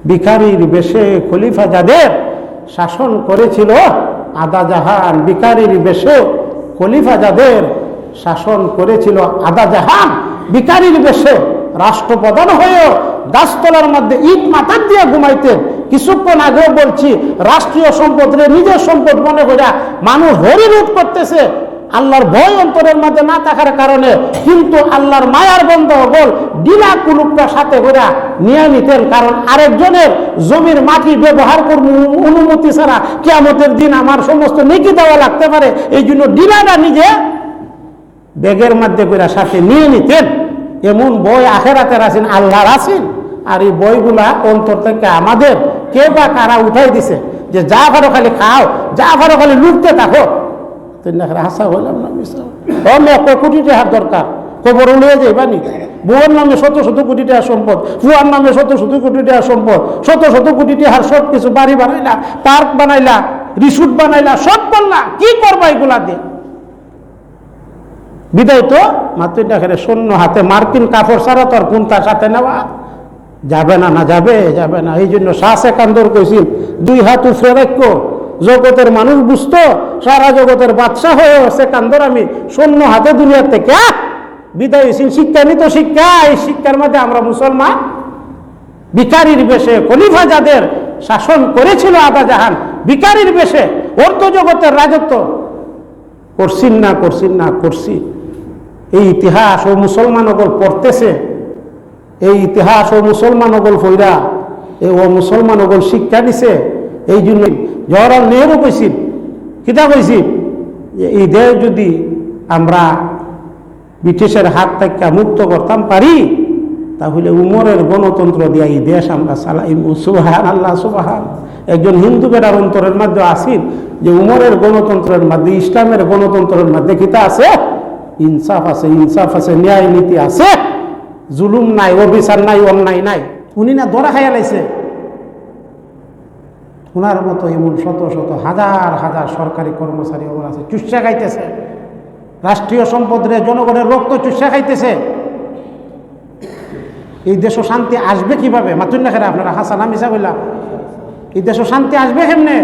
ভিখারির বেশে খলিফা যাদের শাসন করেছিল আদা জাহান, ভিখারির বেশে খলিফা যাদের শাসন করেছিল আদা জাহান, ভিখারির বেশে রাষ্ট্রপ্রধান হয়েও গাছতলার মধ্যে ইট মাথার দিয়ে ঘুমাইতেন। কিছুক্ষণ আগেও বলছি, রাষ্ট্রীয় সম্পদ নিজের সম্পদ মনে করে মানুষ হরিলুট করতেছে আল্লাহর ভয় অন্তরের মধ্যে না থাকার কারণে। কিন্তু আল্লাহর মায়ার বন্ধ হল ডিলা কুলুপটা সাথে করে নিয়ে নিতেন, কারণ আরেকজনের জমির মাটি ব্যবহার করব অনুমতি ছাড়া কিয়ামতের দিন আমার সমস্ত নেকি দেওয়া লাগতে পারে, এই জন্য ডিলাটা নিজে ব্যাগের মধ্যে করে সাথে নিয়ে নিতেন। এমন বই আখেরাতের আছেন, আল্লাহর আছেন। আর এই বইগুলা অন্তর থেকে আমাদের কে বা কারা উঠাই দিছে যে যা পারো খালি খাও, যা পারো খালি লুটতে থাকো। হাসা হইলাম না, কোটি টাকার দরকার, খবর লয়ে যাইবানি। বউয়ের নামে শত শত কোটি টাকার সম্পদ, ফুয়ার নামে শত শত কোটি টাকার সম্পদ, শত শত কোটি টাকার সব কিছু, বাড়ি বানাইলা, পার্ক বানাইলা, রিসোর্ট বানাইলা, সব করলা, কি করবা এগুলা দিয়ে? বিদায় তো মাত্র দেখে শূন্য হাতে মার্কিন কাপড় ছাড়া তো আর কোনটার সাথে নেওয়া যাবে না। না যাবে, যাবে না। এই জন্য শাহ সেকান্দর কইছিল, দুই হাত উফরে রাখো। জগতের মানুষ বুঝতো সারা জগতের বাদশাহ হয়ে সেকান্দর আমি শূন্য হাতে দুনিয়ার থেকে বিদায় হয়েছি। শিক্ষা নিত শিক্ষা, এই শিক্ষার মধ্যে আমরা মুসলমান। ভিখারির বেশে খলিফা যাদের শাসন করেছিল আদা জাহান, ভিখারির বেশে অর্থ জগতের রাজত্ব করছেন না, করছেন না, করছি। এই ইতিহাস ও মুসলমানগল পড়তেছে, এই ইতিহাস ও মুসলমানগল ফইরা ও মুসলমানগল শিক্ষা দিছে। এই জন্য জওহরলাল নেহরু কইছিল, কিতা কইছিল যে এই দেশ যদি আমরা ব্রিটিশের হাত থেকে মুক্ত করতাম পারি, তাহলে উমরের গণতন্ত্র দিয়া এই দেশ আমরা চালাইম। সুবহান আল্লাহ, সুবহান। একজন হিন্দু বেটার অন্তরের মধ্যে আসিল যে উমরের গণতন্ত্রের মধ্যে, ইসলামের গণতন্ত্রের মধ্যে কিতা আছে? ইনসাফ আছে, ইনসাফ আছে, ন্যায় নীতি আছে, জুলুম নাই, অবিচার নাই, অন্যায় নাই। উনি না দরা খাইয়া লাইছে। ওনার মতো এমন শত শত হাজার হাজার সরকারি কর্মচারী ওরা আছে, চুষা খাইতেছে রাষ্ট্রীয় সম্পদরে, জনগণের রক্ত চুষা খাইতেছে। এই দেশ শান্তি আসবে কিভাবে? মাতুন না খেরা আপনারা হাসান আমি মিশা বললাম, এই দেশ শান্তি আসবে কেমনে?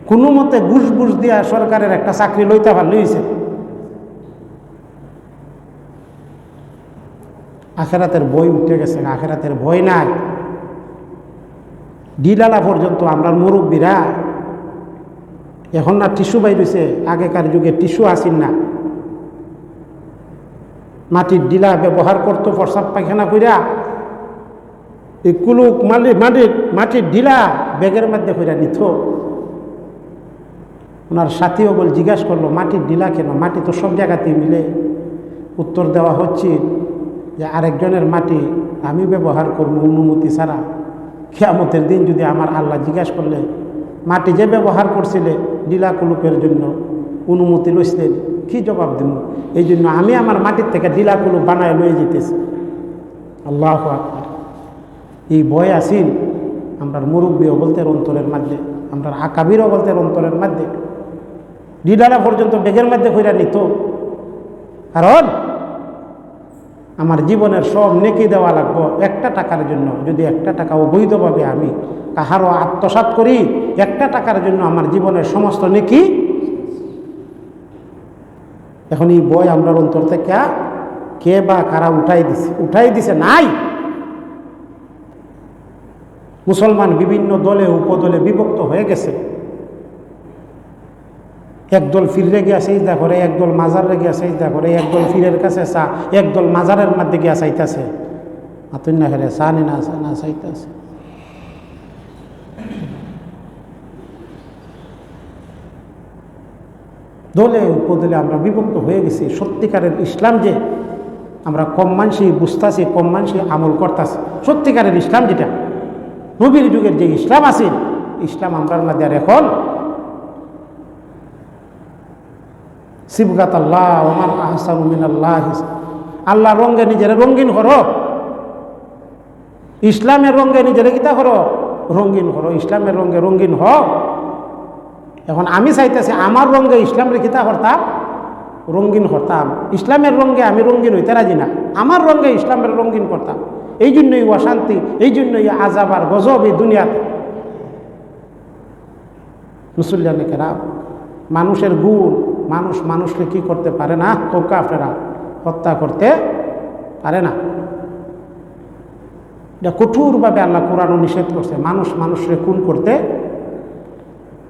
কোনো মতে ঘুষ ঘুষ দিয়া সরকারের একটা চাকরি লইতে পারলেইছে। আখেরাতের বই উঠে গেছে, আখেরাতের ভয় নাই। ডিলালা পর্যন্ত আমরা মুরব্বীরা এখন না টিস্যু বাইরেছে, আগেকার যুগে টিস্যু আসিন না, মাটির ডিলা ব্যবহার করতো প্রসাব পায়খানা কইরা। এই কুলুক মাটির ডিলা ব্যাগের মধ্যে কইরা নিত। ওনার সাথীও বল জিজ্ঞাসা করলো, মাটির ডিলা কেন? মাটি তো সব জায়গাতেই মিলে। উত্তর দেওয়া হচ্ছে যে আরেকজনের মাটি আমি ব্যবহার করবো অনুমতি ছাড়া। কিয়ামতের দিন যদি আমার আল্লাহ জিজ্ঞাসা করলে, মাটি যে ব্যবহার করছিলে ডিলা কুলুপের জন্য অনুমতি লইছিলেন, কি জবাব দেব? এই জন্য আমি আমার মাটির থেকে ডিলা কুলুপ বানায় লয়ে যেতেছি। আল্লাহু আকবার। এই ভয় আসিল আমরা মুরব্বী অবলতের অন্তরের মধ্যে, আমরা আকাবির অবলতের অন্তরের মধ্যে। ডিলারা পর্যন্ত ব্যাগের মধ্যে কইরা নিত, কারণ আমার জীবনের সব নেকি দেওয়া লাগবো একটা টাকার জন্য। যদি একটা টাকা অবৈধভাবে আমি কাহারও আত্মসাৎ করি, একটা টাকার জন্য আমার জীবনের সমস্ত নেকি। এখন এই বই আমরা অন্তর থেকে কে বা কারা উঠাই দিছে নাই। মুসলমান বিভিন্ন দলে উপদলে বিভক্ত হয়ে গেছে। একদল ফিরে গিয়া সেইদা করে, একদল মাজারে গিয়া সেইদা করে, একদল ফিরের কাছে চা, একদল মাজারের মধ্যে গিয়া চাইতেছে। আতুন না খেলে চা নি না চাইতেছে। দলে উপদলে আমরা বিভক্ত হয়ে গেছি। সত্যিকারের ইসলাম যে আমরা কম মানুষই বুঝতেছি, কম মানুষই আমল করতেছি। সত্যিকারের ইসলাম যেটা নবীর যুগের যে ইসলাম আছে, ইসলাম আমরার মধ্যে আর এখন সিবগাত আল্লাহ ওমান আহসানু মিনাল্লাহ। আল্লাহ রঙে নিজের রঙিন করো, ইসলামের রঙে নিজের কিতা করো, রঙিন করো, ইসলামের রঙে রঙিন হও। এখন আমি চাইতেছি আমার রঙে ইসলামের কিতা করতাম, রঙিন করতাম, ইসলামের রঙে আমি রঙিন হইতে রাজি না, আমার রঙে ইসলামের রঙিন করতাম। এই জন্যই অশান্তি, এই জন্যই আযাব আর গজব এই দুনিয়াতে। মুসলমানে কেরাম, মানুষের গুণ, মানুষ মানুষকে কি করতে পারে না, কাফেররা হত্যা করতে পারে না। এটা কঠোরভাবে আল্লাহ কোরআনও নিষেধ করছে, মানুষ মানুষকে খুন করতে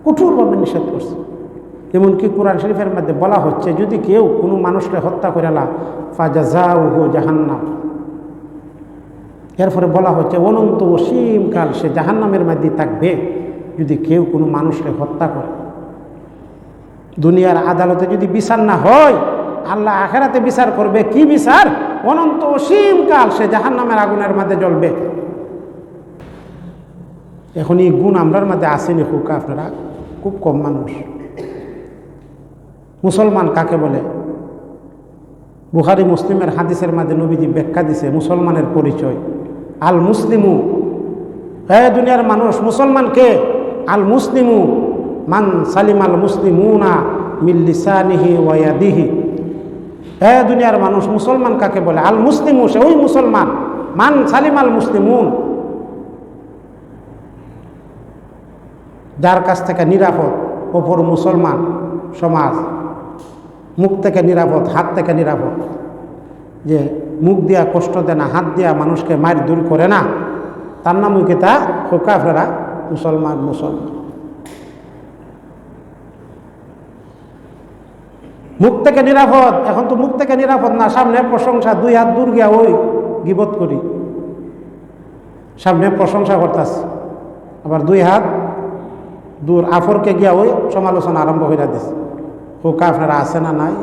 কঠোরভাবে নিষেধ করছে। এমনকি কোরআন শরীফের মধ্যে বলা হচ্ছে, যদি কেউ কোনো মানুষকে হত্যা করে না, ফাজাযাউহু জাহান্নাম, এরপরে বলা হচ্ছে অনন্ত অসীমকাল সে জাহান্নামের মধ্যে থাকবে যদি কেউ কোনো মানুষকে হত্যা করে। দুনিয়ার আদালতে যদি বিচার না হয়, আল্লাহ আখিরাতে বিচার করবে। কি বিচার? অনন্ত অসীমকাল সে জাহান্নামের আগুনের মধ্যে জ্বলবে। এখন এই গুণ আমরার মধ্যে আসেনি খুব, আপনারা খুব কম মানুষ। মুসলমান কাকে বলে? বুখারী মুসলিমের হাদিসের মধ্যে নবীজি ব্যাখ্যা দিছে মুসলমানের পরিচয়। আল মুসলিমু, হ্যাঁ দুনিয়ার মানুষ, মুসলমান কে? আল মুসলিমু মান সালিম আল মুসলিমুনা মিন লিসানিহি ওয়া ইয়াদিহি। হ্যাঁ দুনিয়ার মানুষ, মুসলমান কাকে বলে? আল মুসলিমু, সে ওই মুসলমান, মান সালিম আল মুসলিমুন, যার কাছ থেকে নিরাপদ অপর মুসলমান সমাজ, মুখ থেকে নিরাপদ, হাত থেকে নিরাপদ, যে মুখ দিয়া কষ্ট দেয় না, হাত দিয়া মানুষকে মার দূর করে না, তার নাম কি? তা কাফেররা মুসলমান। মুসলমান মুখ থেকে নিরাপদ। এখন তো মুখ থেকে নিরাপদ না, সামনে প্রশংসা, দুই হাত দূর গিয়া ওই গিবত করি, সামনে প্রশংসা করতেছে, আবার দুই হাত দূর আফরকে গিয়া ওই সমালোচনা আরম্ভ করে দিছে। কাফেররা আছে না নাই?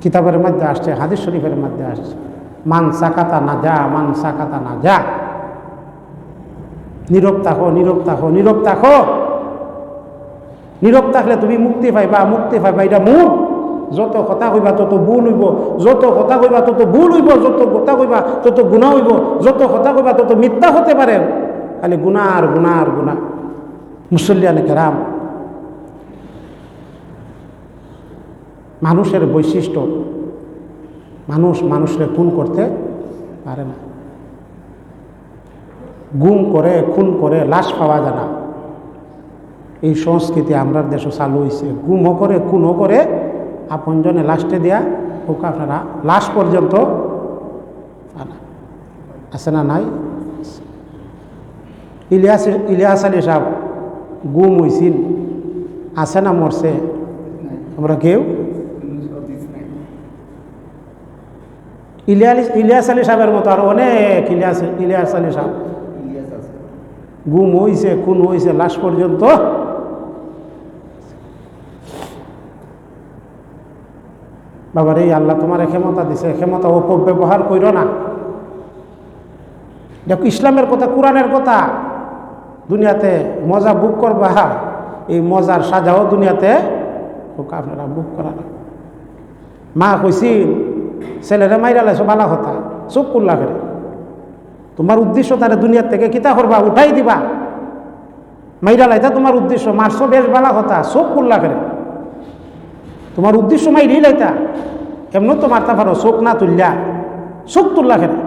কিতাবের মধ্যে আসছে, হাদিস শরীফের মধ্যে আসছে, মান সাকাতা না যা, মান সাকাতা না যা। নীরব থাকো, নীরব থাকো, নীরব থাকো। নীরব থাকলে তুমি মুক্তি পাইবা, মুক্তি পাইবা। এটা মুখ, যত কথা কইবা তত ভুল হইব, যত কথা কইবা তত ভুল হইব, যত কথা কইবা তত গুনাহ হইব, যত কথা কইবা তত মিথ্যা হতে পারে, খালি গুনাহ আর গুনাহ আর গুনাহ। মুসল্লিয়ানে কেরাম, মানুষের বৈশিষ্ট্য, মানুষ মানুষকে খুন করতে পারে না। গুম করে, খুন করে, লাশ পাওয়া যায় না। এই সংস্কৃতি আমরা দেশে চালু হয়েছে। গুমও করে, খুনও করে, আপনজনে লাশটে দিয়া হোক আপনারা লাশ পর্যন্ত আছে না নাই? ইলিয়াস আলী সাহেব গুম হয়েছিল, আছে না মরছে? আমরা কেউ ইলিয়াস আলী সাহেবের মতো আরো অনেক ইলিয়াস আলী সাহেব গুম হয়েছে, খুন হয়েছে, লাশ পর্যন্ত। বাবার এই আল্লাহ তোমার ক্ষমতা দিছে, ক্ষমতা অপব্যবহার কইরো না। দেখো ইসলামের কথা, কোরআনের কথা, দুনিয়াতে মজা বুক করবা, এই মজার সাজাও দুনিয়াতে আপনারা বুক করা না। মা কইছিল ছেলেরা মাইরা লাইছো বালা কথা, চুপ করলা করে। তোমার উদ্দেশ্য তারা দুনিয়ার থেকে কিতা করবা, উঠাই দিবা। মাইরা লাইতা তোমার উদ্দেশ্য, মারছো বেশ বালা কথা, চোখ করলা করে। তোমার উদ্দেশ্য মাইরি লাইতা, এমন তো মারতে পারো, চোখ না তুললা, চোখ তুললা করে।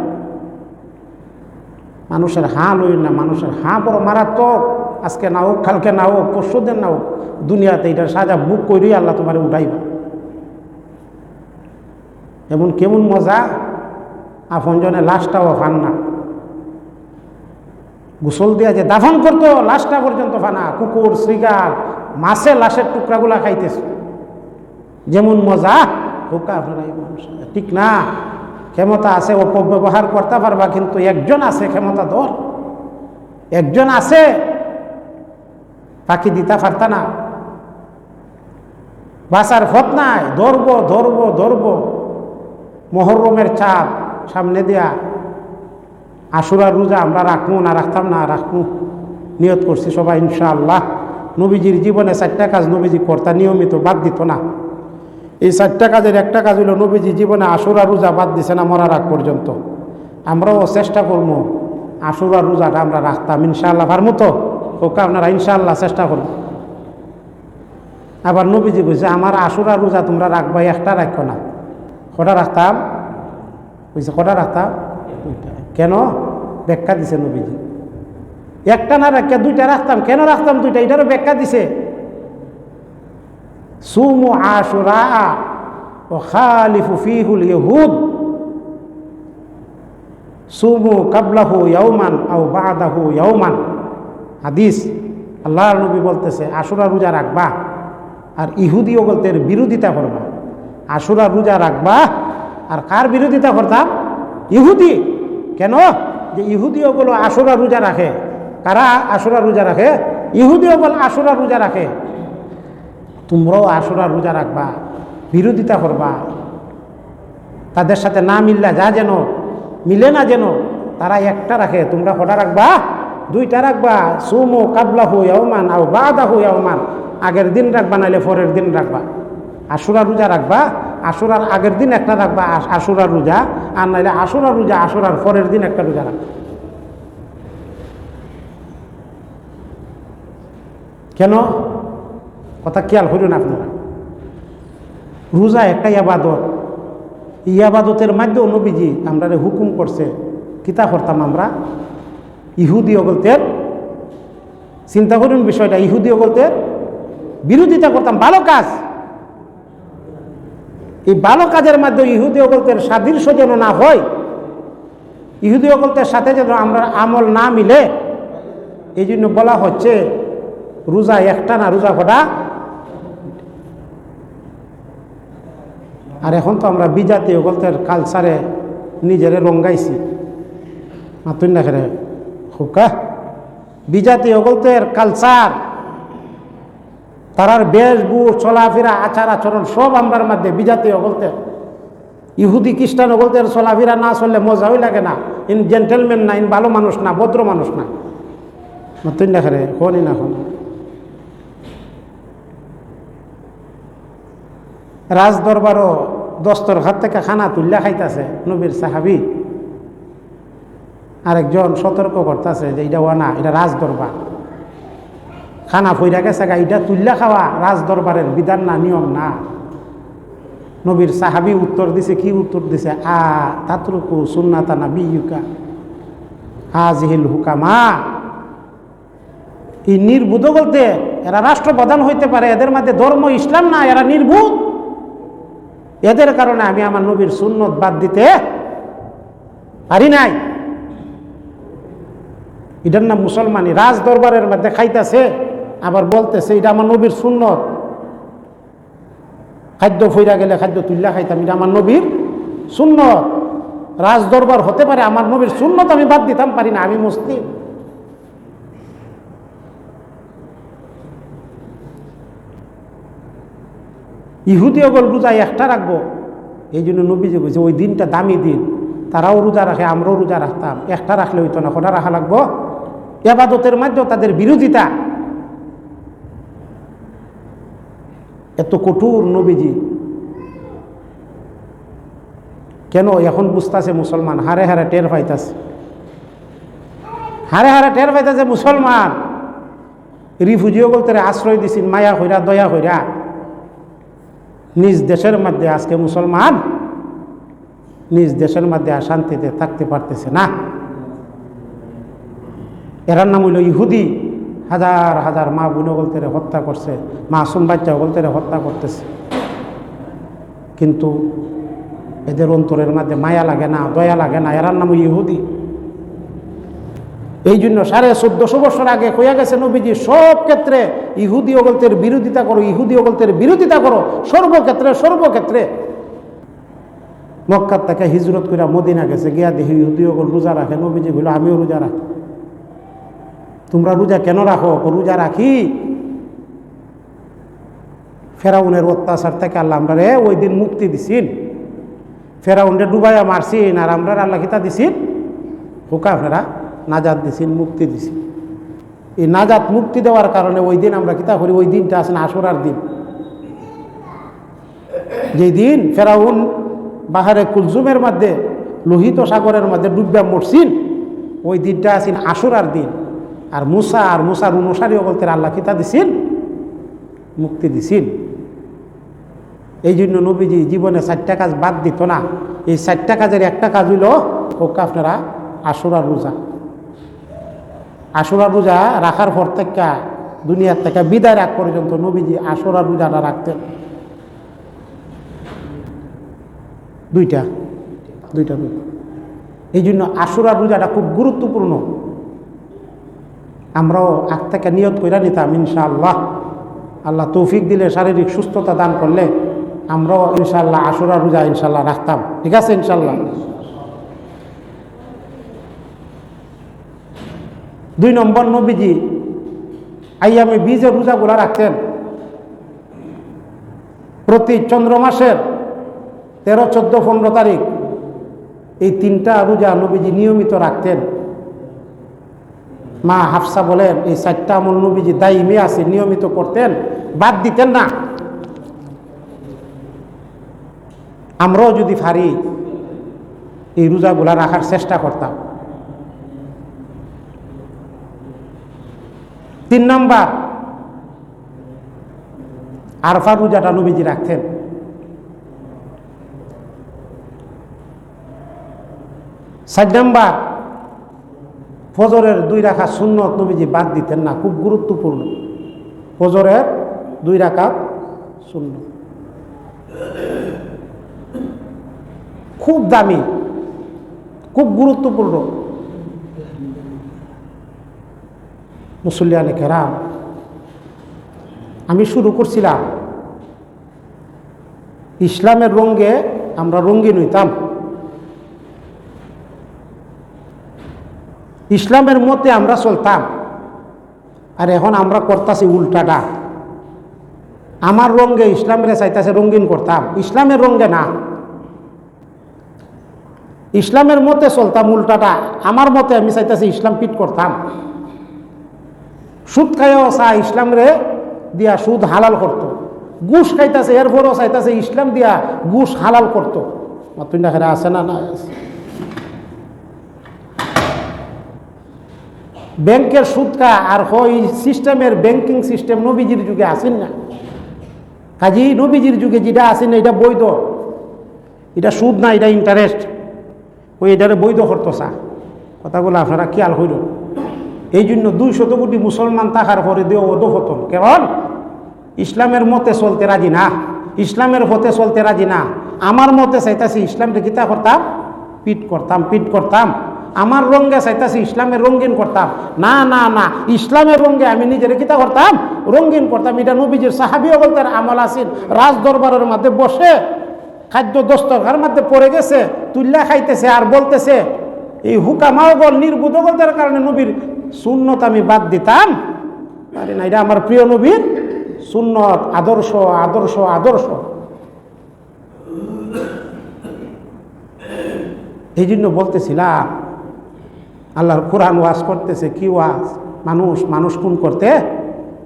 মানুষের হাঁ লই না, মানুষের হাঁ বড় মারাত্মক। আজকে না হোক, কালকে না হোক, পরশু দিন না হোক, দুনিয়াতে এটা সাজা বুক করি আল্লাহ তোমার উঠাইবা। এমন কেমন মজা, আপনজনে লাশটাও ফান না। গোসল দিয়া যে দাফন করতো, লাশটা পর্যন্ত ফানা। কুকুর, শ্রীগাল, মাছে লাশের টুকরাগুলা খাইতেছে। যেমন মজা হোক আপনারা, ঠিক না? ক্ষমতা আছে, অপব্যবহার করতে পারবা, কিন্তু একজন আছে ক্ষমতা ধর, একজন আছে ফাঁকি দিতে পারতা না। বাঁচার পথ নাই, ধরবো ধরবো ধরবো। মহরমের চাঁদ সামনে দিয়া, আশুরার রোজা আমরা রাখবো না, রাখতাম না, রাখবো নিয়ত করছি সবাই ইনশাআল্লাহ। নবীজির জীবনে 4টা কাজ নবীজি কর্তা নিয়মিত, বাদ দিত না। এই 4টা কাজের একটা কাজ হইল নবীজি জীবনে আশুরা রোজা বাদ দিছে না মরার আগ পর্যন্ত। আমরাও চেষ্টা করবো আশুরা রোজাটা আমরা রাখতাম ইনশাআল্লাহ। পারমু তো? ওকে আপনারা ইনশাআল্লাহ চেষ্টা করবো। আবার নবীজি কইছে আমার আশুরা রোজা তোমরা রাখবা, একটা রাখো না। কটা রাখতাম? কইছে কটা রাখতাম? দুইটা। কেন? ব্যাখ্যা দিছে নবীজি। একটা না রাখিয়া দুইটা রাখতাম। কেন রাখতাম দুইটা? এটারও ব্যাখ্যা দিছে। সুমু আশুরা ও খালিফু ফিহুল ইহুদ সুমু কাবলাহু ইয়াউমান আও বাদাহু ইয়াউমান। হাদিস, আল্লাহর নবী বলতেছে আশুরা রোজা রাখবা আর ইহুদি ওগলতের বিরোধিতা করবা। আশুরা রোজা রাখবা আর কার বিরোধিতা করতাম? ইহুদি। কেন? যে ইহুদি ওগুলো আশুরা রোজা রাখে। কারা আশুরা রোজা রাখে? ইহুদি ওগুলো আশুরা রোজা রাখে। তোমরাও আশুরা রোজা রাখবা, বিরোধিতা করবা, তাদের সাথে না মিললা যা যেন মিলে না, যেন তারা একটা রাখে, তোমরা কটা রাখবা? দুইটা রাখবা। সুমু কাবলাহু ইয়াউমান আও বাদাহু ইয়াউমান। আগের দিন রাখবা নাইলে পরের দিন রাখবা। আশুরা রোজা রাখবা, আশুরার আগের দিন একটা রাখবা আশুরা রোজা, আর নাইলে আশুরা রোজা আশুরার পরের দিন একটা রোজা রাখবা। কেন? কথা খেয়াল করুন আপনারা। রোজা একটা ইবাদত। এই ইবাদতের মাধ্যমে নবীজি আমরা হুকুম করছে কিতা করতাম আমরা? ইহুদি ওগলতের, চিন্তা করুন বিষয়টা, ইহুদি ওগলতের বিরোধিতা করতাম। ভালো কাজ, এই ভালো কাজের মাধ্যমে ইহুদি ওগলতের সাদৃশ্য যেন না হয়, ইহুদি ওগলতের সাথে যেন আমরা আমল না মিলে, এই জন্য বলা হচ্ছে রোজা একটা না, রোজা কটা? আর এখন তো আমরা বিজাতি ওগলতের কালচারে নিজেরে রঙ্গাইছি। মাতুন না খেলে খুকা বিজাতি ওগলতের কালচার, তারার বেশভূষ, চলাফেরা, আচার আচরণ সব আমরার মধ্যে বিজাতি ওগলতের। ইহুদি খ্রিস্টান ওগলতের চলাফেরা না চললে মজাই লাগে না। ইন জেন্টেলম্যান না, ইন ভালো মানুষ না, ভদ্র মানুষ না। মাতুন না খেলে খনি না খন। রাজ দরবারও দস্তর ঘাট থেকে খানা তুল্লা খাইতেছে নবীর সাহাবি, আরেকজন সতর্ক করতেছে যে এটা ওয়ানা, এটা রাজ দরবার, খানা ফইরা গেছে গা, এটা তুল্লা খাওয়া রাজ দরবারের বিধান না, নিয়ম না। নবীর সাহাবি উত্তর দিছে, কি উত্তর দিছে? তাতরুকু সুন্নাতা নাবিয়্যিকা হাযিহিল হুকামা। এই নির্বুধ বলতে এরা রাষ্ট্রপ্রধান হইতে পারে, এদের মধ্যে ধর্ম ইসলাম না, এরা নির্বুধ। এদের কারণে আমি আমার নবীর সুন্নত বাদ দিতে পারি নাই। এটার নাম মুসলমানি। রাজ দরবারের মধ্যে খাইতেছে, আবার বলতেছে এটা আমার নবীর সুন্নত। খাদ্য ফইরা গেলে খাদ্য তুল্লা খাইতাম, এটা আমার নবীর সুন্নত। রাজ দরবার হতে পারে, আমার নবীর সুন্নত আমি বাদ দিতাম পারি না, আমি মুসলিম। ইহুদি ওগল রোজা একটা রাখবো, এই জন্য নবীজি বলছে ওই দিনটা দামি দিন, তারাও রোজা রাখে, আমরাও রোজা রাখতাম। একটা রাখলে হইতো না, কটা রাখা লাগবো? ইবাদতের মাধ্যমে তাদের বিরোধিতা এত কঠোর নবীজি কেন? এখন বুঝতেছে মুসলমান, হারে হারে টের পাইতেছে, হারে হারে টের পাইতেছে মুসলমান। রিফিউজিও বলতে আশ্রয় দিছেন, মায়া হইরা, দয়া হইরা। নিজ দেশের মধ্যে আজকে মুসলমান নিজ দেশের মধ্যে শান্তিতে থাকতে পারতেছে না। এরার নাম হইল ইহুদি। হাজার হাজার মা বোন বলতে হত্যা করছে, মাসুম বাচ্চা বলতে হত্যা করতেছে, কিন্তু এদের অন্তরের মধ্যে মায়া লাগে না, দয়া লাগে না। এরার নাম ইহুদি। এই জন্য 1450 বছর আগে কইয়া গেছে নবীজি, সব ক্ষেত্রে ইহুদি ওগলতের বিরোধিতা করো, ইহুদি ওগলতের বিরোধিতা করো, সর্বক্ষেত্রে সর্বক্ষেত্রে। মক্কা থেকে হিজরত করে মদিনা গেছে, গিয়া দেখি ইহুদি ওগল রোজা রাখে। নবীজি বলল আমিও রোজা রাখি। তোমরা রোজা কেন রাখো? রোজা রাখি ফেরাউনের অত্যাচার থেকে আল্লাহ আমরা ওই দিন মুক্তি দিছিন। ফেরাউনরে ডুবাইয়া মারছিন, আর আমরা আল্লাহ কিতা দিছিন? হুকা ফেরা নাজাত দিছিন, মুক্তি দিছি। এই নাজাত মুক্তি দেওয়ার কারণে ওই দিন আমরা কিতা করি? ওই দিনটা আছে না আশুরার দিন, যেই দিন ফেরাউন বাহারে কুলজুমের মধ্যে, লোহিত সাগরের মধ্যে ডুববা মরছিন, ওই দিনটা আছেন আশুরার দিন। আর মুসার অনুসারী বলতে আল্লাহ কিতা দিছিন? মুক্তি দিছেন। এই জন্য নবীজি জীবনে 4টা কাজ বাদ দিত না। এই 4টা কাজের একটা কাজ হইল হোক আপনারা আশুরার রোজা। আশুরার রোজা রাখার পর থেকে দুনিয়ার থেকে বিদায় রাখ পর্যন্ত নবীজি আশুরার রোজাটা রাখতেন। দুইটা। এই জন্য আশুরার রোজাটা খুব গুরুত্বপূর্ণ। আমরাও আগ থেকে নিয়ত করে নিতাম ইনশাআল্লাহ। আল্লাহ তৌফিক দিলে, শারীরিক সুস্থতা দান করলে আমরাও ইনশাআল্লাহ আশুরার রোজা ইনশাআল্লাহ রাখতাম। ঠিক আছে ইনশাআল্লাহ। 2 নম্বর, নবীজি আইয়ামে বীজের রোজাগুলা রাখতেন। প্রতি চন্দ্র মাসের 13, 14, 15 তারিখ এই 3টা রোজা নবীজি নিয়মিত রাখতেন। মা হাফসা বলেন এই 4টা আমল নবীজি দাইমে আছে, নিয়মিত করতেন, বাদ দিতেন না। আমরাও যদি পারি এই রোজাগুলা রাখার চেষ্টা করতাম। 3 নম্বর, আরফা রোজাটা নবীজি রাখতেন। 4 নম্বর, ফজরের 2 রাকাত সুন্নত নবীজি বাদ দিতেন না, খুব গুরুত্বপূর্ণ। ফজরের 2 রাকাত সুন্নত খুব দামি, খুব গুরুত্বপূর্ণ। মুসল্লিয়ানে কেরাম, আমি শুরু করছিলাম ইসলামের রঙে আমরা রঙিন হইতাম, ইসলামের মতে আমরা চলতাম। আর এখন আমরা করতেছি উল্টাটা। আমার রঙে ইসলামের চাইতেছে রঙিন করতাম, ইসলামের রঙে না। ইসলামের মতে চলতাম উল্টাটা, আমার মতে আমি চাইতেছি ইসলাম পিট করতাম। সুদ খাইও চা ইসলাম রে দিয়া সুদ হালাল করত, ঘুষ খাইতেছে এরপরও চাইতেছে ইসলাম দিয়া ঘুষ হালাল করতো। মাতুন্ডা আছে না? না। ব্যাংকের সুদ খা আর ওই সিস্টেমের ব্যাংকিং সিস্টেম নবীজির যুগে আসেন না। কাজী নবীজির যুগে যেটা আসেন না এটা বৈধ, এটা সুদ না, এটা ইন্টারেস্ট। ওই এটারে বৈধ করতো চা। কথাগুলো আপনারা খেয়াল হইল। এই জন্য 200 কোটি মুসলমান থাকার পরে দেও অধঃপতন। কারণ ইসলামের মতে চলতে রাজি না, ইসলামের পথে চলতে রাজি না। আমার মতে চাইতেছি ইসলামকে কিতা করতাম, পিট করতাম। আমার রঙে চাইতেছি ইসলামের রঙিন করতাম। না না না, ইসলামের রঙে আমি নিজের কিতা করতাম, রঙিন করতাম। এটা নবীজির সাহাবীও বলতে আমল আসিন। রাজ দরবারের মধ্যে বসে খাদ্য দস্তরখানার মধ্যে পড়ে গেছে, তুল্লা খাইতেছে আর বলতেছে এই হুকামাও বল নির্বুধতার কারণে নবীর সুন্নত আমি বাদ দিতাম পারি না। এটা আমার প্রিয় নবীর সুন্নত, আদর্শ আদর্শ আদর্শ। এই জন্য বলতেছিলাম আল্লাহর কোরআন ওয়াজ করতেছে, কি ওয়াজ? মানুষ খুন করতে,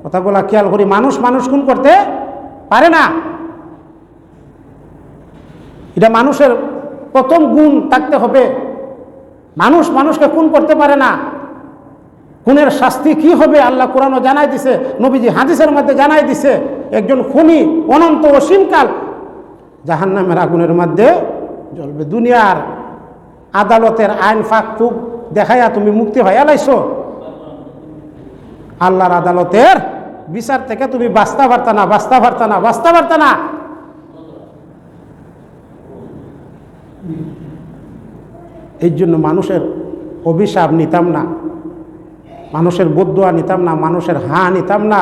কথাগুলা খেয়াল করি, মানুষ খুন করতে পারে না। এটা মানুষের প্রথম গুণ থাকতে হবে। মানুষকে খুন করতে পারে না। খুনের শাস্তি কি হবে আল্লাহ কোরআনও জানাই দিছে, নবীজি হাদিসের মধ্যে জানাই দিছে। একজন খুনি অনন্ত অসীমকাল জাহান্নামের আগুনের মধ্যে জ্বলবে। দুনিয়ার আদালতের আইন ফাঁক ফুক দেখাইয়া তুমি মুক্তি হইয়া লাইছো, আল্লাহর আদালতের বিচার থেকে তুমি বাঁচতে পারতা না। এই জন্য মানুষের অভিশাপ নিতাম না, মানুষের বদদুয়া নিতাম না, মানুষের নিতাম না,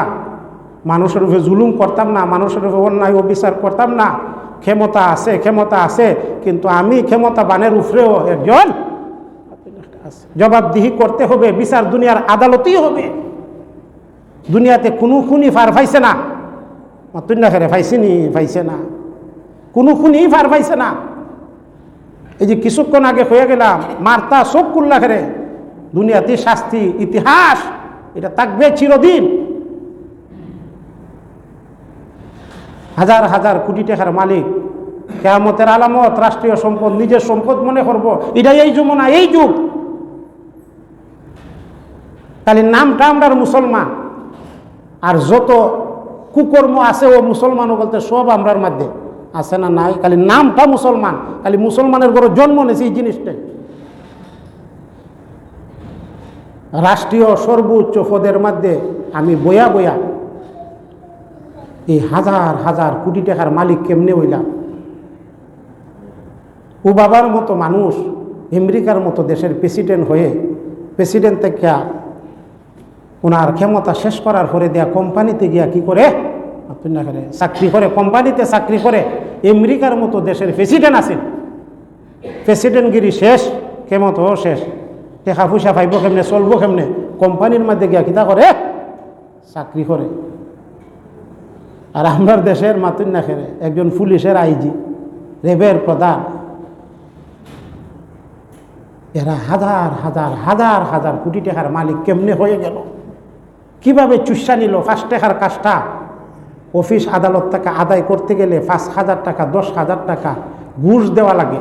মানুষের উপরে জুলুম করতাম না, মানুষের উপরে অন্যায় অবিচার করতাম না। ক্ষমতা আছে, কিন্তু আমি ক্ষমতা বানের উপরেও একজন জবাবদিহি করতে হবে। বিচার দুনিয়ার আদালতেই হবে। দুনিয়াতে কোনো খুনি ফার পাইছে না, পাইছে না, কোনো খুনি ফার পাইছে না। এই যে কিছুক্ষণ আগে হয়ে গেলাম মার্তা চোখ কুল্লা খেরে, দুনিয়াতে শাস্তি ইতিহাস এটা থাকবে চিরদিন। হাজার হাজার কোটি টাকার মালিক, কিয়ামতের আলামত, রাষ্ট্রীয় সম্পদ নিজের সম্পদ মনে করব, এটা এই যমুনা, এই যুগ। খালি নামটা আমরা মুসলমান, আর যত কুকর্ম আছে ও মুসলমানও বলতে সব আমরার মধ্যে আছে না নাই? খালি নামটা মুসলমান, খালি মুসলমানের ঘরে জন্ম নিয়েছে এই জিনিসটাই। রাষ্ট্রীয় সর্বোচ্চ পদের মধ্যে আমি বয়া বয়া এই হাজার হাজার কোটি টাকার মালিক কেমনে হইলাম? ও বাবার মতো মানুষ আমেরিকার মতো দেশের প্রেসিডেন্ট হয়ে, প্রেসিডেন্ট থেকে ওনার ক্ষমতা শেষ করার পরে দেয়া কোম্পানিতে গিয়া কি করে চাকরি করে, কোম্পানিতে চাকরি করে আমেরিকার মতো দেশের প্রেসিডেন্ট আছেন। প্রেসিডেন্টগিরি শেষ, ক্ষমতাও শেষ, টাকা পয়সা পাইব কেমনে, চলবো কেমনে? কোম্পানির মধ্যে গিয়া কিতা করে? চাকরি করে। আর আমার দেশের মাতুন না খেরে একজন পুলিশের আইজি, রেবের প্রধান, এরা হাজার হাজার হাজার হাজার কোটি টাকার মালিক কেমনে হয়ে গেল? কিভাবে চুষা নিল? 5 টাকার কাজটা অফিস আদালত থেকে আদায় করতে গেলে 5,000 টাকা 10,000 টাকা ঘুষ দেওয়া লাগে।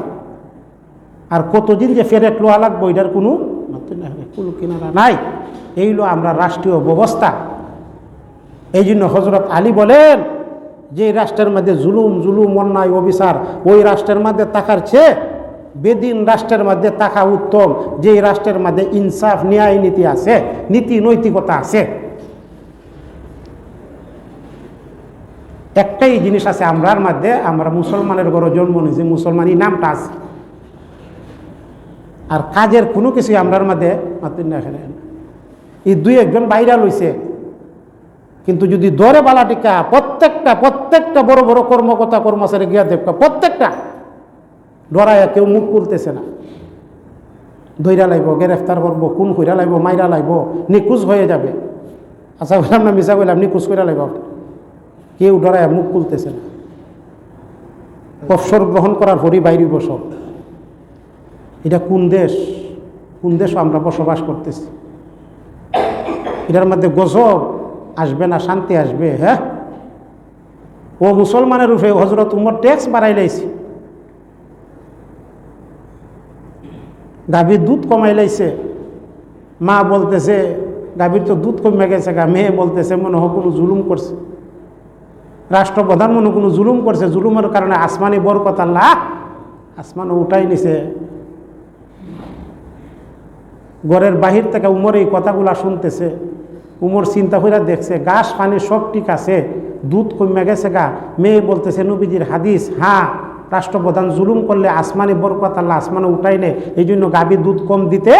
আর কতদিন যে ফেরত লোয়া লাগবে এটার কোনো কুল কিনারা নাই। এইগুলো আমরা রাষ্ট্রীয় ব্যবস্থা। এই জন্য হজরত আলী বলেন যে রাষ্ট্রের মধ্যে জুলুম জুলুম অন্যায় অবিচার, ওই রাষ্ট্রের মধ্যে থাকার চেয়ে বেদিন রাষ্ট্রের মধ্যে থাকা উত্তম, যে রাষ্ট্রের মধ্যে ইনসাফ ন্যায় নীতি আছে, নীতি নৈতিকতা আছে। একটাই জিনিস আছে আমরার মধ্যে, আমরা মুসলমানের ঘরে জন্ম নিয়েছি, মুসলমানই নামটা আছে, আর কাজের কোনো কিছুই আমরার মধ্যে এই 2-1 বাইরা লইছে। কিন্তু যদি দরে বালা টিকা প্রত্যেকটা বড় বড় কর্মকর্তা কর্মচারী গিয়া দেখবা প্রত্যেকটা ডরায় কেউ মুখ খুলতেছে না। ধৈরা লাইব, গ্রেফতার করবো, খুন কইরা লাইব, মাইরা লাইব, নিখোঁজ হয়ে যাবে। আচ্ছা বললাম না মিশা বললাম, নিখোঁজ কইরা লাইব, কেউ ডরায় মুখ খুলতেছে না। অবসর গ্রহণ করার পরই বাইরে বসব। এটা কোন দেশ? কোন দেশও আমরা বসবাস করতেছি? এটার মধ্যে গজব আসবে না শান্তি আসবে? হ্যাঁ, ও মুসলমানের রূপে হজরত উমর ট্যাক্স বাড়াই লাইছে, গাভীর দুধ কমাই লাইছে। মা বলতেছে গাভীর তো দুধ কমে গেছে গা, মেয়ে বলতেছে মনে হয় কোনো জুলুম করছে, রাষ্ট্রপ্রধান মনে কোনো জুলুম করছে, জুলুমের কারণে আসমানি বরকত আল্লাহ আসমান উঠাই নিছে। ঘরের বাহির থেকে উমর এই কথাগুলা শুনতেছে। উমর চিন্তা করে দেখছে ঘাস পানি সব ঠিক আছে, দুধ কমে গেছে গা। মেয়ে বলতেছে নবীজির হাদিস, হ্যাঁ রাষ্ট্রপ্রধান জুলুম করলে আসমানি বরকত আল্লাহ আসমানে উঠাই নেয়, এই জন্য গাভী দুধ কম দিতে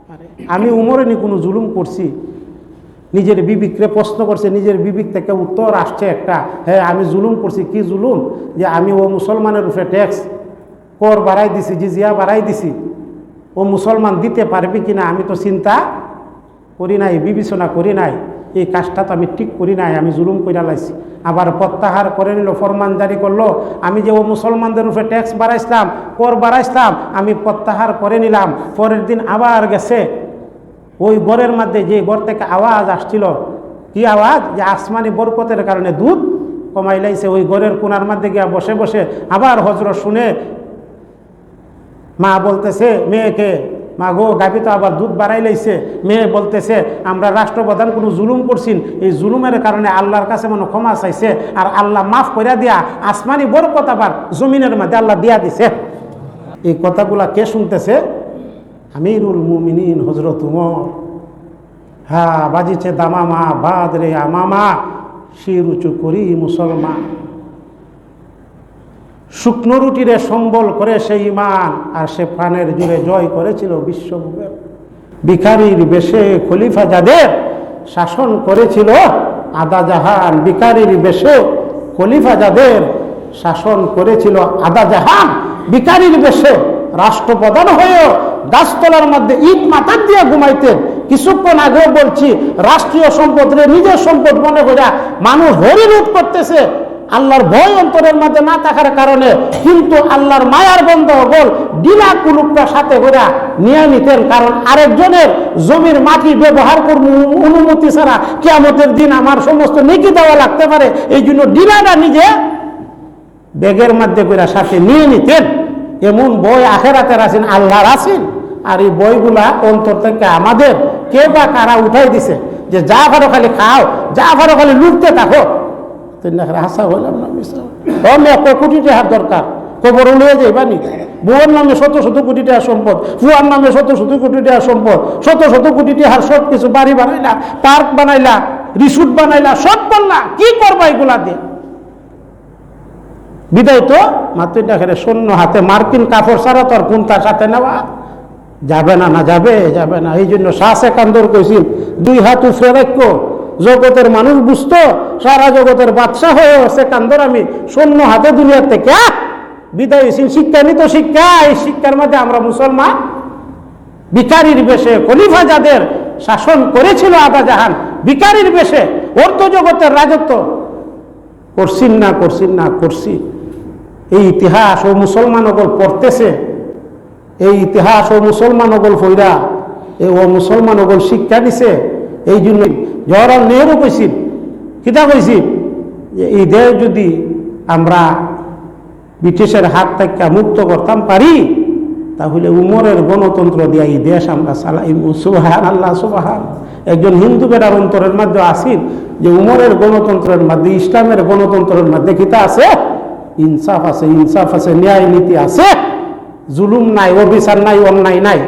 পারে। আমি উমরে নি কোনো জুলুম করছি? নিজের বিবেককে প্রশ্ন করছে, নিজের বিবেক থেকে উত্তর আসছে একটা, হ্যাঁ আমি জুলুম করছি। কি জুলুম? যে আমি ও মুসলমানের উপরে ট্যাক্স কর বাড়াই দিছি, জিজিয়া বাড়াই দিছি, ও মুসলমান দিতে পারবে কিনা আমি তো চিন্তা করি নাই, বিবেচনা করি নাই, এই কাজটা তো আমি ঠিক করি নাই, আমি জুলুম কইরা লাইছি। আবার প্রত্যাহার করে নিল, ফরমান জারি করলো, আমি যে ও মুসলমানদের উপরে ট্যাক্স বাড়াইছিলাম, কর বাড়াইছিলাম, আমি প্রত্যাহার করে নিলাম। পরের দিন আবার গেছে ওই ঘরের মধ্যে, যে ঘর থেকে আওয়াজ আসছিল, কি আওয়াজ? যে আসমানি বরকতের কারণে দুধ কমাই লাইছে। ওই ঘরের কোনার মধ্যে গিয়া বসে বসে আবার হজরত শুনে মা বলতেছে মেয়েকে, মা গো গাভী তো আবার দুধ বাড়াই লাইছে। মেয়ে বলতেছে আমরা রাষ্ট্রপ্রধান কোনো জুলুম করছি, এই জুলুমের কারণে আল্লাহর কাছে মনে ক্ষমা চাইছে, আর আল্লাহ মাফ করে দিয়া আসমানি বরকত আবার জমিনের মধ্যে আল্লাহ দিয়া দিছে। এই কথাগুলা কে শুনতেছে? আমিরুল মুমিনিন হজরত উমর। হ্যাঁ বাজিছে দামামা, বাদ রে আমামা, শির উঁচু করি মুসলমান। শুকনো রুটিরে সম্বল করে সেই ইমান, আর সে প্রাণের জুড়ে জয় করেছিল বিশ্বভূমের। ভিখারির বেশে খলিফা যাদের শাসন করেছিল আধা জাহান, ভিখারির বেশে খলিফা যাদের শাসন করেছিল আধা জাহান, ভিখারির বেশে রাষ্ট্রপ্রধান হয়েও গাছতলার মধ্যে ইট মাথার দিয়ে ঘুমাইতেন। কিছুক্ষণ আগেও বলছি রাষ্ট্রীয় সম্পদ রে নিজের সম্পদ মনে করে মানুষ হরি লুট করতেছে, আল্লাহর ভয় অন্তরের মধ্যে না থাকার কারণে। কিন্তু আল্লাহর মায়ার বন্ধ বল ডিলা কুলুপটা সাথে করে নিয়ে নিতেন, কারণ আরেকজনের জমির মাটি ব্যবহার করব অনুমতি ছাড়া কিয়ামতের দিন আমার সমস্ত নেকি দেওয়া লাগতে পারে, এই জন্য ডিলাটা নিজে ব্যাগের মধ্যে করে সাথে নিয়ে নিতেন। এমন বই আখেরাতের আছেন, আল্লাহর আছেন, আর এই বইগুলা অন্তর থেকে আমাদের কে বা কারা উঠাই দিছে যে যা পারো খালি খাও, যা পারো খালি লুটতে থাকো। তুই না হাসা হইলাম না মিশা আমি এক কোটি টাকার দরকার খবর লয়ে যাইবানি বউয়ের নামে শত শত কোটি টাকা সম্পদ ফুয়ার নামে শত শত কোটি টাকা সম্পদ শত শত কোটি টাকার সব কিছু বাড়ি বানাইলা পার্ক বানাইলা রিসোর্ট বানাইলা সব করলা কি করবা এগুলা দিয়ে বিদায় তো মাতৃ ডাকের শূন্য হাতে মার্কিন কাপড় ছাড়া তোর কোনটার সাথে নেওয়া যাবে না না যাবে যাবে না এই জন্য শাহ সেকান্দর কইছিল দুই হাত উফরে রাখো জগতের মানুষ বুঝতো সারা জগতের বাদশাহ হয়ে সেকান্দর আমি শূন্য হাতে দুনিয়ার থেকে বিদায় হয়েছি শিক্ষা নিত শিক্ষা এই শিক্ষার মধ্যে আমরা মুসলমান ভিখারির বেশে খলিফা যাদের শাসন করেছিল আদা জাহান ভিখারির বেশে অর্থ জগতের রাজত্ব করছিন না করছি এই ইতিহাস ও মুসলমান ওগল পড়তেছে এই ইতিহাস ও মুসলমান ওগল ফইরা ও মুসলমান ওগল শিক্ষা দিছে এই জন্য জওহরলাল নেহরু কইছিল কিতা কইছিল যে এই দেশ যদি আমরা ব্রিটিশের হাত থেকে মুক্ত করতাম পারি তাহলে উমরের গণতন্ত্র দিয়া এই দেশ আমরা চালাই সুবহান আল্লাহ সুবহান একজন হিন্দু বেড়ার অন্তরের মধ্যে আসিল যে উমরের গণতন্ত্রের মধ্যে ইসলামের গণতন্ত্রের মধ্যে কিতা আছে ইনসাফ আছে ন্যায় নীতি আছে জুলুম নাই অবিচার নাই অন্যায় নাই